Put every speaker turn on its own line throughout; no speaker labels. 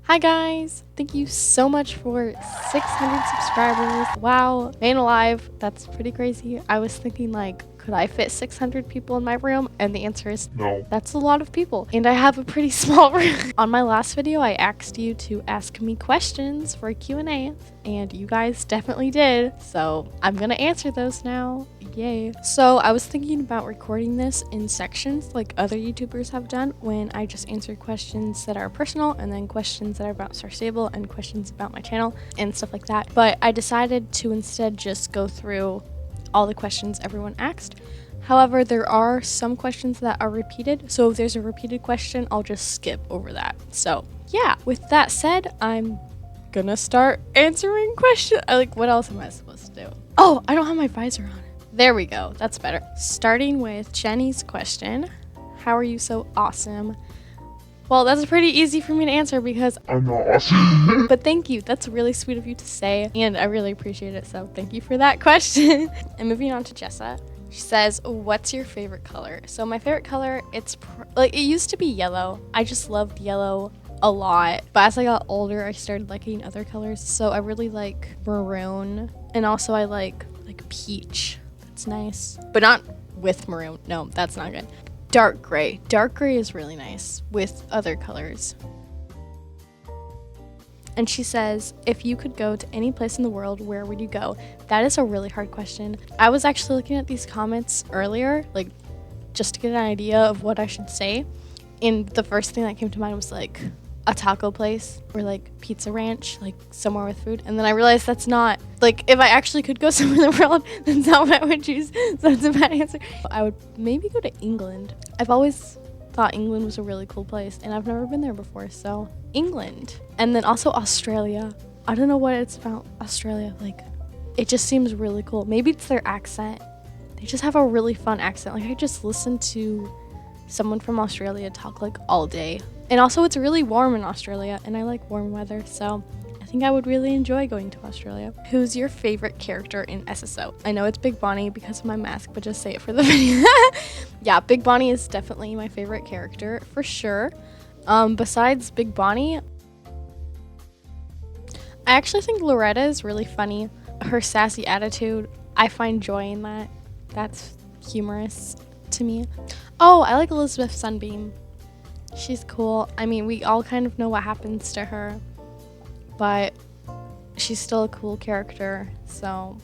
Hi guys! Thank you so much for 600 subscribers. Wow, man alive, that's pretty crazy. I was thinking like, could I fit 600 people in my room? And the answer is no. That's a lot of people. And I have a pretty small room. On my last video, I asked you to ask me questions for a Q&A, and you guys definitely did. So I'm gonna answer those now. Yay. So I was thinking about recording this in sections like other YouTubers have done, when I just answer questions that are personal and then questions that are about Star Stable and questions about my channel and stuff like that. But I decided to instead just go through all the questions everyone asked. However, there are some questions that are repeated, so if there's a repeated question, I'll just skip over that. So yeah, with that said, I'm gonna start answering questions. Like, what else am I supposed to do? Oh, I don't have my visor on. There we go, that's better. Starting with Jenny's question, how are you so awesome? Well, that's pretty easy for me to answer because I'm not awesome. But thank you, that's really sweet of you to say, and I really appreciate it, so thank you for that question. And moving on to Jessa, she says, what's your favorite color? So my favorite color, it used to be yellow. I just loved yellow a lot, but as I got older, I started liking other colors, so I really like maroon, and also I like peach. That's nice, but not with maroon. No, that's not good. Dark gray. Dark gray is really nice with other colors. And she says, if you could go to any place in the world, where would you go? That is a really hard question. I was actually looking at these comments earlier, like just to get an idea of what I should say. And the first thing that came to mind was like a taco place or like pizza ranch, like somewhere with food. And then I realized that's not, like, if I actually could go somewhere in the world, that's not what I would choose. So that's a bad answer. I would maybe go to England. I've always thought England was a really cool place, and I've never been there before, so England. And then also Australia. I don't know what it's about Australia. Like, it just seems really cool. Maybe it's their accent. They just have a really fun accent. Like, I just listened to someone from Australia talk like all day. And also it's really warm in Australia, and I like warm weather, so I think I would really enjoy going to Australia. Who's your favorite character in SSO? I know it's Big Bonnie because of my mask, but just say it for the video. Yeah, Big Bonnie is definitely my favorite character for sure. Besides Big Bonnie, I actually think Loretta is really funny. Her sassy attitude, I find joy in that. That's humorous to me. Oh, I like Elizabeth Sunbeam. She's cool. I mean, we all kind of know what happens to her, but she's still a cool character, so.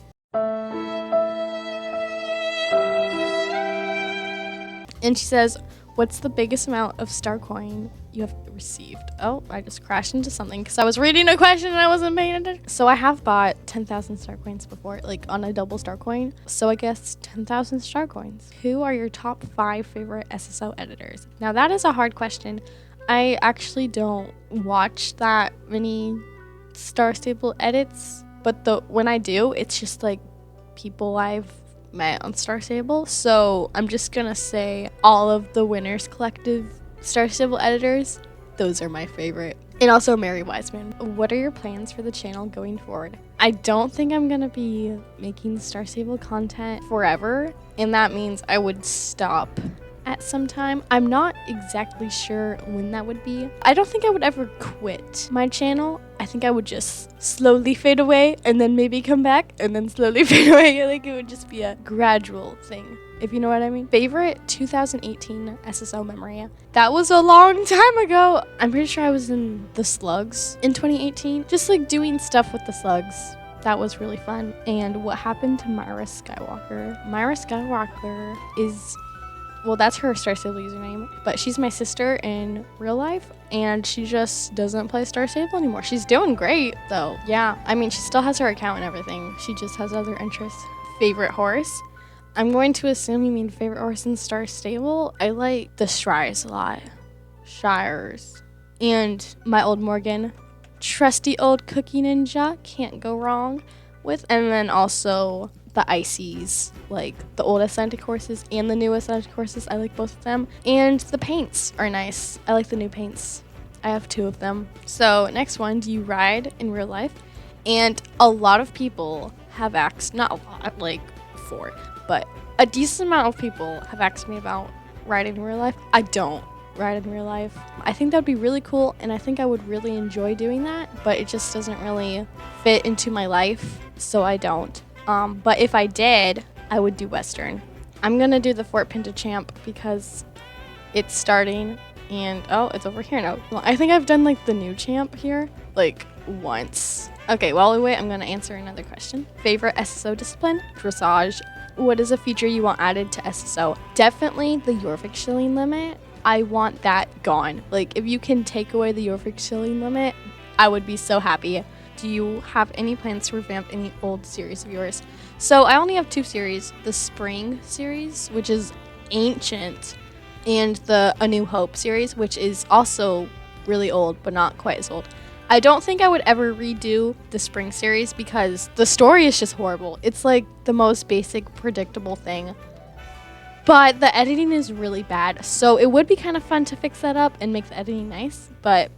And she says, what's the biggest amount of star coin you have received? Oh, I just crashed into something because I was reading a question and I wasn't paying attention. So I have bought 10,000 star coins before, like on a double star coin. So I guess 10,000 star coins. Who are your top 5 favorite SSO editors? Now that is a hard question. I actually don't watch that many Star Stable edits, but when I do, it's just like people I've met on Star Stable. So I'm just gonna say all of the Winners Collective Star Stable editors, those are my favorite. And also Mary Wiseman. What are your plans for the channel going forward? I don't think I'm gonna be making Star Stable content forever, and that means I would stop at some time. I'm not exactly sure when that would be. I don't think I would ever quit my channel. I think I would just slowly fade away and then maybe come back and then slowly fade away. Like, it would just be a gradual thing, if you know what I mean. Favorite 2018 SSO memory? That was a long time ago. I'm pretty sure I was in the slugs in 2018. Just like doing stuff with the slugs. That was really fun. And what happened to Myra Skywalker? Myra Skywalker is, well, that's her Star Stable username, but she's my sister in real life, and she just doesn't play Star Stable anymore. She's doing great, though. Yeah, I mean, she still has her account and everything. She just has other interests. Favorite horse? I'm going to assume you mean favorite horse in Star Stable. I like the Shires a lot. Shires. And my old Morgan. Trusty old Cookie Ninja. Can't go wrong with. And then also the Icies, like the old Atlantic horses and the new Atlantic horses. I like both of them. And the paints are nice. I like the new paints. I have 2 of them. So next one, do you ride in real life? And a lot of people have asked, not a lot, like 4, but a decent amount of people have asked me about riding in real life. I don't. ride in real life. I think that would be really cool, and I think I would really enjoy doing that, but it just doesn't really fit into my life, so I don't. But if I did, I would do Western. I'm gonna do the Fort Pinta Champ because it's starting, and oh, it's over here now. Well, I think I've done like the new champ here like once. Okay, while we wait, I'm gonna answer another question. Favorite SSO discipline? Dressage. What is a feature you want added to SSO? Definitely the Yorvik shilling limit. I want that gone. Like, if you can take away the Yorvik shilling limit, I would be so happy. Do you have any plans to revamp any old series of yours? So I only have 2 series. The Spring series, which is ancient, and the A New Hope series, which is also really old, but not quite as old. I don't think I would ever redo the Spring series because the story is just horrible. It's like the most basic, predictable thing. But the editing is really bad. So it would be kind of fun to fix that up and make the editing nice. But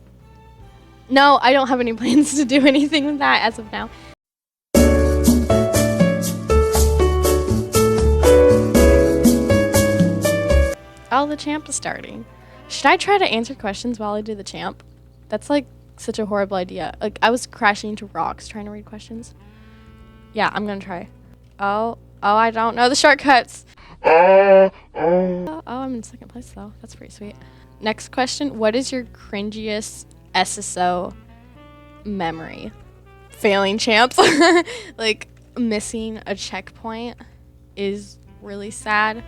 no, I don't have any plans to do anything with that as of now. Oh, the champ is starting. Should I try to answer questions while I do the champ? That's like such a horrible idea. Like, I was crashing into rocks trying to read questions. Yeah, I'm gonna try. Oh, I don't know the shortcuts. Oh, I'm in second place though. That's pretty sweet. Next question. What is your cringiest SSO memory? Failing champs. Like, missing a checkpoint is really sad.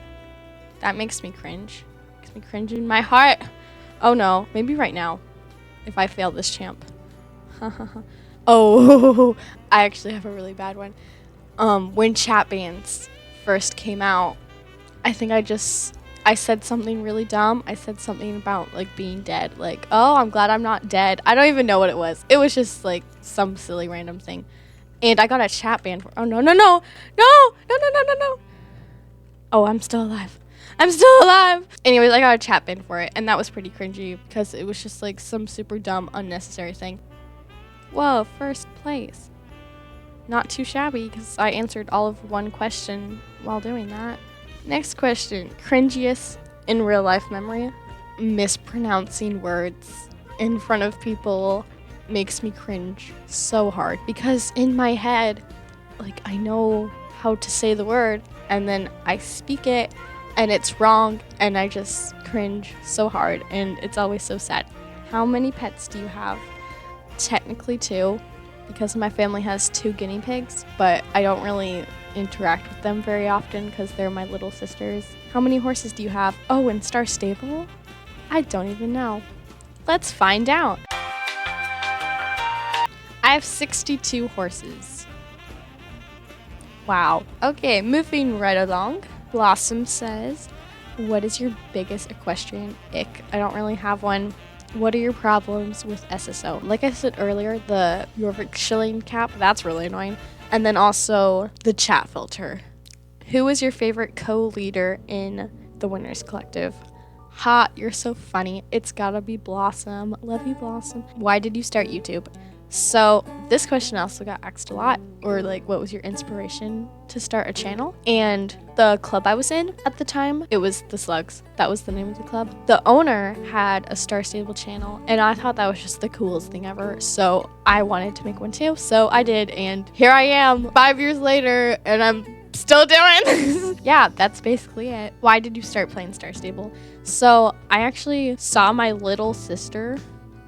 That makes me cringe. Makes me cringe in my heart. Oh no, maybe right now. If I fail this champ. Oh, I actually have a really bad one. When chat bans first came out, I think I said something really dumb. I said something about like being dead. Like, oh, I'm glad I'm not dead. I don't even know what it was. It was just like some silly random thing. And I got a chat ban for, oh no. Oh, I'm still alive. I'm still alive. Anyways, I got a chat ban for it, and that was pretty cringy because it was just like some super dumb, unnecessary thing. Whoa, first place. Not too shabby because I answered all of one question while doing that. Next question. Cringiest in real life memory? Mispronouncing words in front of people makes me cringe so hard because in my head, like, I know how to say the word and then I speak it and it's wrong, and I just cringe so hard, and it's always so sad. How many pets do you have? Technically 2, because my family has 2 guinea pigs, but I don't really interact with them very often because they're my little sisters. How many horses do you have? Oh, in Star Stable? I don't even know. Let's find out. I have 62 horses. Wow. Okay, moving right along. Blossom says, what is your biggest equestrian ick? I don't really have one. What are your problems with SSO? Like I said earlier, the Yorvik shilling cap, that's really annoying. And then also the chat filter. Who is your favorite co-leader in the Winners Collective? Ha, you're so funny. It's gotta be Blossom. Love you, Blossom. Why did you start YouTube? So this question also got asked a lot, or like, what was your inspiration to start a channel? And the club I was in at the time, it was the Slugs. That was the name of the club. The owner had a Star Stable channel, and I thought that was just the coolest thing ever. So I wanted to make one too. So I did, and here I am 5 years later, and I'm still doing this. Yeah, that's basically it. Why did you start playing Star Stable? So I actually saw my little sister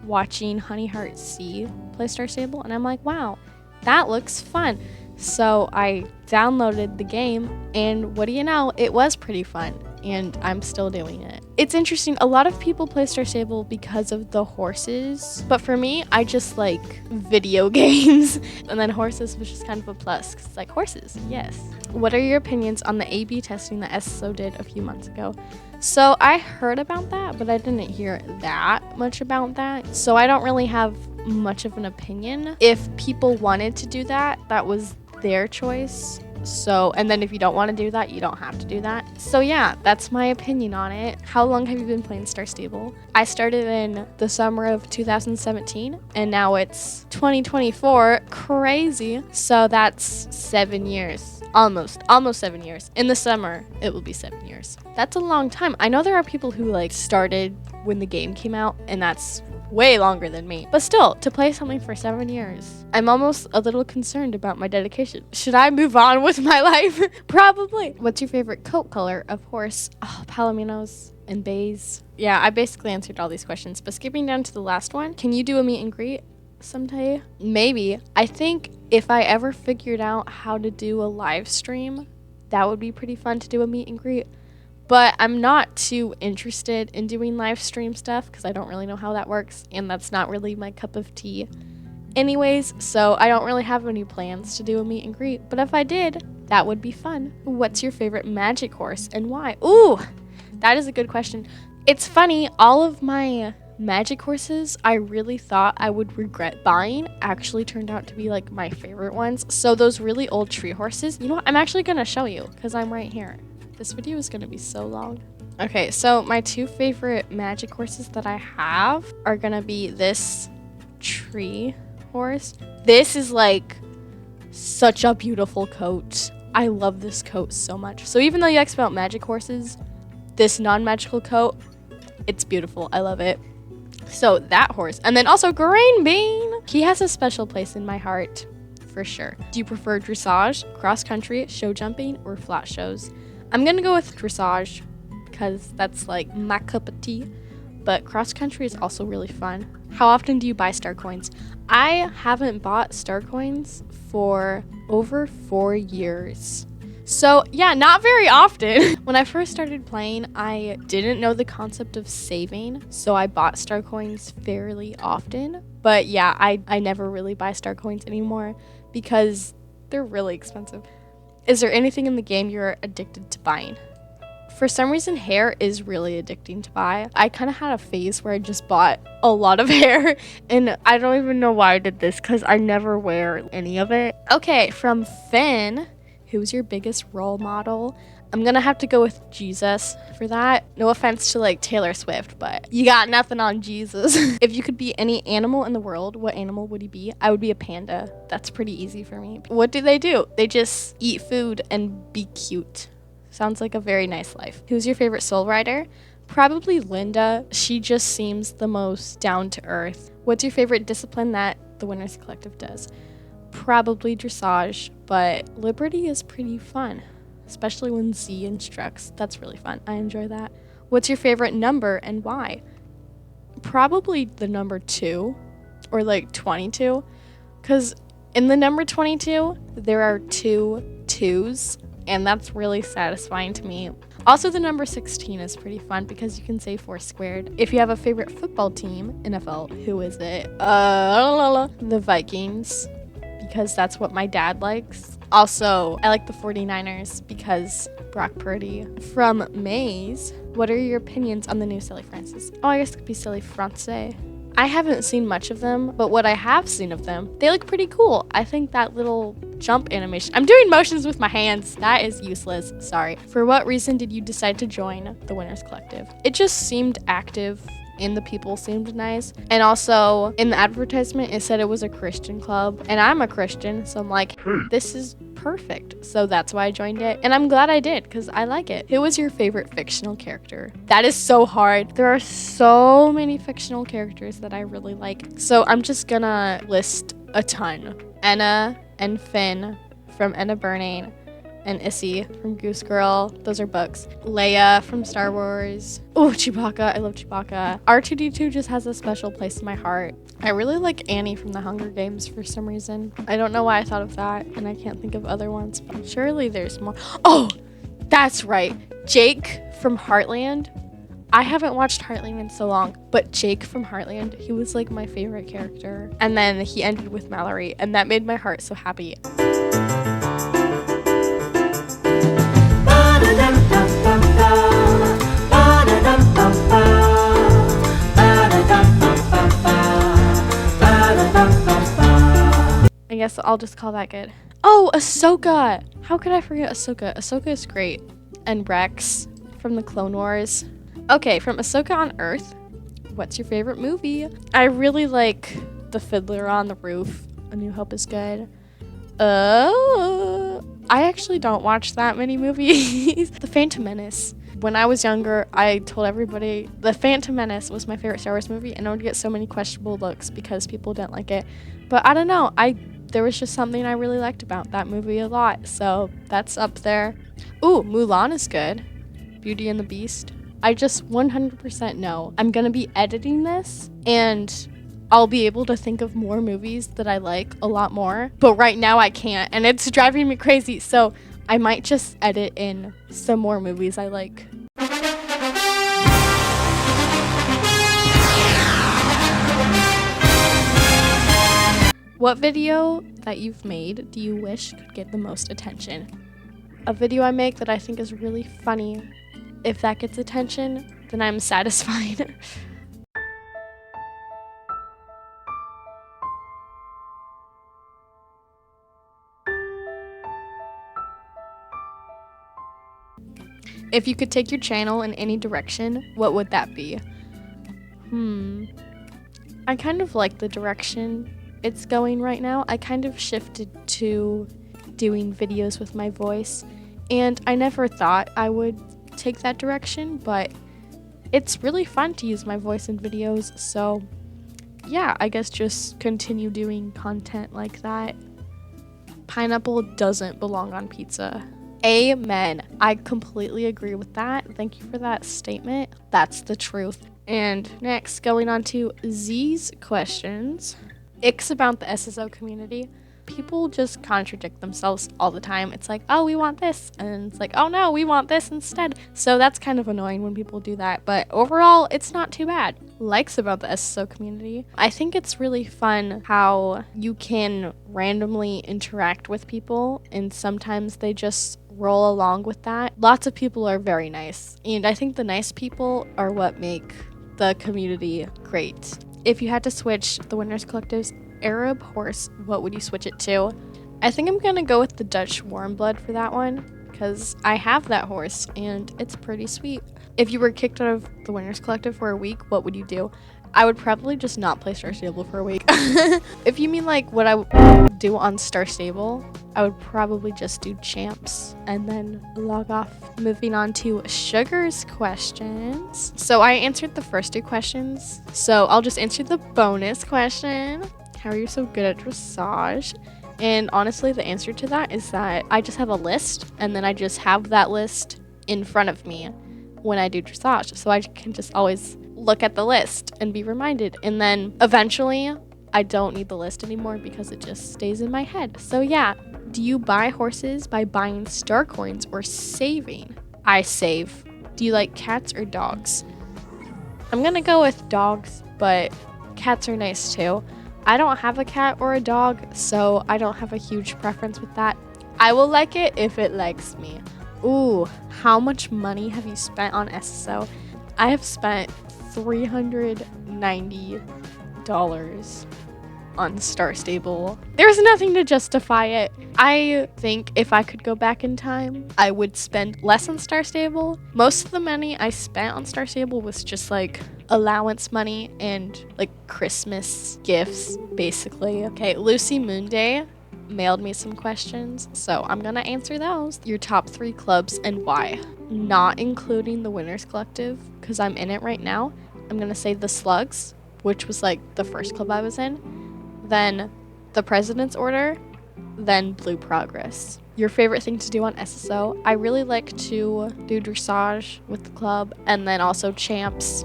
watching Honey Heart C play Star Stable, and I'm like, wow, that looks fun. So I downloaded the game, and what do you know, it was pretty fun, and I'm still doing it. It's interesting, a lot of people play Star Stable because of the horses, but for me, I just like video games, and then horses was just kind of a plus, because it's like horses, yes. What are your opinions on the A/B testing that SSO did a few months ago? So I heard about that, but I didn't hear that much about that. So I don't really have much of an opinion. If people wanted to do that, that was their choice. So, and then if you don't want to do that, you don't have to do that. So yeah, that's my opinion on it. How long have you been playing Star Stable? I started in the summer of 2017, and now it's 2024. Crazy. So that's 7 years. Almost 7 years. In the summer, it will be 7 years. That's a long time. I know there are people who like started when the game came out, and that's way longer than me. But still, to play something for 7 years, I'm almost a little concerned about my dedication. Should I move on with my life? Probably. What's your favorite coat color? Of course, palominos and bays. Yeah, I basically answered all these questions, but skipping down to the last one, can you do a meet and greet someday? Maybe. I think if I ever figured out how to do a live stream, that would be pretty fun to do a meet and greet. But I'm not too interested in doing live stream stuff because I don't really know how that works, and that's not really my cup of tea anyways, so I don't really have any plans to do a meet and greet. But if I did, that would be fun. What's your favorite magic horse and why? Ooh, that is a good question. It's funny, all of my magic horses I really thought I would regret buying actually turned out to be like my favorite ones. So those really old tree horses, you know what? I'm actually gonna show you because I'm right here. This video is gonna be so long. Okay, so my 2 favorite magic horses that I have are gonna be this tree horse. This is like such a beautiful coat. I love this coat so much. So even though you asked about magic horses, this non-magical coat, it's beautiful. I love it. So that horse. And then also Green Bean. He has a special place in my heart for sure. Do you prefer dressage, cross country, show jumping, or flat shows? I'm gonna go with dressage because that's like my cup of tea, but cross country is also really fun. How often do you buy star coins? I haven't bought star coins for over 4 years. So yeah, not very often. When I first started playing, I didn't know the concept of saving, so I bought star coins fairly often. But yeah, I never really buy star coins anymore because they're really expensive. Is there anything in the game you're addicted to buying? For some reason, hair is really addicting to buy. I kind of had a phase where I just bought a lot of hair, and I don't even know why I did this because I never wear any of it. Okay, from Finn, who's your biggest role model? I'm gonna have to go with Jesus for that. No offense to like Taylor Swift, but you got nothing on Jesus. If you could be any animal in the world, what animal would you be? I would be a panda. That's pretty easy for me. What do? They just eat food and be cute. Sounds like a very nice life. Who's your favorite soul rider? Probably Linda. She just seems the most down to earth. What's your favorite discipline that the Winners Collective does? Probably dressage, but Liberty is pretty fun, especially when Z instructs. That's really fun. I enjoy that. What's your favorite number and why? Probably the number 2 or like 22, because in the number 22, there are 2 2s, and that's really satisfying to me. Also, the number 16 is pretty fun because you can say 4 squared. If you have a favorite football team, NFL, who is it? The Vikings, because that's what my dad likes. Also, I like the 49ers because Brock Purdy. From Maze, what are your opinions on the new Silly Francis? Oh, I guess it could be Silly Francais. I haven't seen much of them, but what I have seen of them, they look pretty cool. I think that little jump animation, I'm doing motions with my hands. That is useless, sorry. For what reason did you decide to join the Winners Collective? It just seemed active and the people seemed nice. And also in the advertisement, it said it was a Christian club, and I'm a Christian, so I'm like, this is perfect. So that's why I joined it, and I'm glad I did because I like it. Who was your favorite fictional character? That is so hard. There are so many fictional characters that I really like, so I'm just gonna list a ton. Enna and Finn from Enna Burning, and Issy from Goose Girl. Those are books. Leia from Star Wars. Oh, Chewbacca. I love Chewbacca. R2-D2 just has a special place in my heart. I really like Annie from the Hunger Games for some reason. I don't know why I thought of that, and I can't think of other ones, but surely there's more. Oh, that's right. Jake from Heartland. I haven't watched Heartland in so long, but Jake from Heartland, he was like my favorite character. And then he ended with Mallory, and that made my heart so happy. I guess I'll just call that good. Oh, Ahsoka! How could I forget Ahsoka? Ahsoka is great. And Rex from the Clone Wars. Okay, from Ahsoka on Earth, what's your favorite movie? I really like The Fiddler on the Roof. A New Hope is good. I actually don't watch that many movies. The Phantom Menace. when I was younger, I told everybody The Phantom Menace was my favorite Star Wars movie, and I would get so many questionable looks because people didn't like it. But I don't know, there was just something I really liked about that movie a lot, so that's up there. Ooh, Mulan is good. Beauty and the Beast. I just 100% know I'm gonna be editing this, and I'll be able to think of more movies that I like a lot more. But right now I can't, and it's driving me crazy. So I might just edit in some more movies I like. What video that you've made do you wish could get the most attention? A video I make that I think is really funny. If that gets attention, then I'm satisfied. If you could take your channel in any direction, what would that be? I kind of like the direction it's going right now. I kind of shifted to doing videos with my voice, and I never thought I would take that direction, but it's really fun to use my voice in videos, so yeah, I guess just continue doing content like that. Pineapple doesn't belong on pizza. Amen. I completely agree with that. Thank you for that statement. That's the truth. And next, going on to Z's questions. Icks about the SSO community. People just contradict themselves all the time. It's like, oh, we want this. And it's like, oh no, we want this instead. So that's kind of annoying when people do that. But overall, it's not too bad. Likes about the SSO community. I think it's really fun how you can randomly interact with people, and sometimes they just roll along with that. Lots of people are very nice, and I think the nice people are what make the community great. If you had to switch the Winners Collective's Arab horse, what would you switch it to? I think I'm gonna go with the Dutch Warm Blood for that one, because I have that horse and it's pretty sweet. If you were kicked out of the Winners Collective for a week, what would you do? I would probably just not play Star Stable for a week. If you mean like what I would do on Star Stable, I would probably just do champs and then log off. Moving on to Sugar's questions. So I answered the first 2 questions, so I'll just answer the bonus question. How are you so good at dressage? And honestly, the answer to that is that I just have a list, and then I just have that list in front of me when I do dressage, so I can just always look at the list and be reminded, and then eventually I don't need the list anymore because it just stays in my head. So yeah, do you buy horses by buying star coins or saving? I save. Do you like cats or dogs? I'm gonna go with dogs, but cats are nice too. I don't have a cat or a dog, so I don't have a huge preference with that. I will like it if it likes me. Ooh, how much money have you spent on SSO? I have spent $390 on Star Stable. There's nothing to justify it. I think if I could go back in time, I would spend less on Star Stable. Most of the money I spent on Star Stable was just like allowance money and like Christmas gifts, basically. Okay, Lucy Moonday mailed me some questions, so I'm gonna answer those. Your top 3 clubs and why? Not including the Winners Collective, because I'm in it right now. I'm gonna say the Slugs, which was like the first club I was in, then the President's Order, then Blue Progress. Your favorite thing to do on SSO? I really like to do dressage with the club, and then also champs.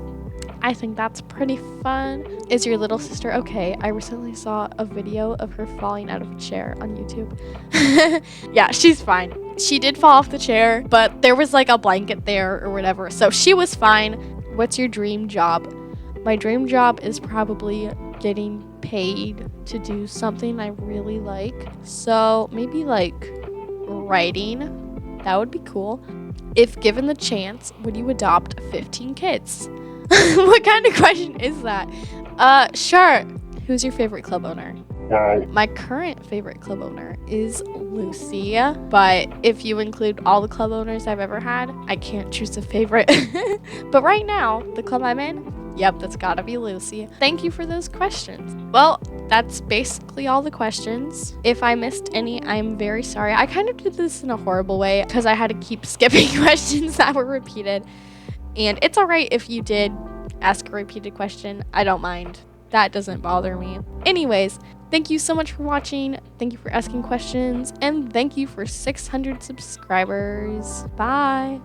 I think that's pretty fun. Is your little sister okay? I recently saw a video of her falling out of a chair on YouTube. Yeah, she's fine. She did fall off the chair, but there was like a blanket there or whatever, so she was fine. What's your dream job? My dream job is probably getting paid to do something I really like. So maybe like writing. That would be cool. If given the chance, would you adopt 15 kids? What kind of question is that? Sure. Who's your favorite club owner?
Wow.
My current favorite club owner is Lucy, but if you include all the club owners I've ever had, I can't choose a favorite. But right now, the club I'm in, yep, that's gotta be Lucy. Thank you for those questions. Well, that's basically all the questions. If I missed any, I'm very sorry. I kind of did this in a horrible way because I had to keep skipping questions that were repeated. And it's all right if you did ask a repeated question. I don't mind. That doesn't bother me. Anyways, thank you so much for watching. Thank you for asking questions. And thank you for 600 subscribers. Bye.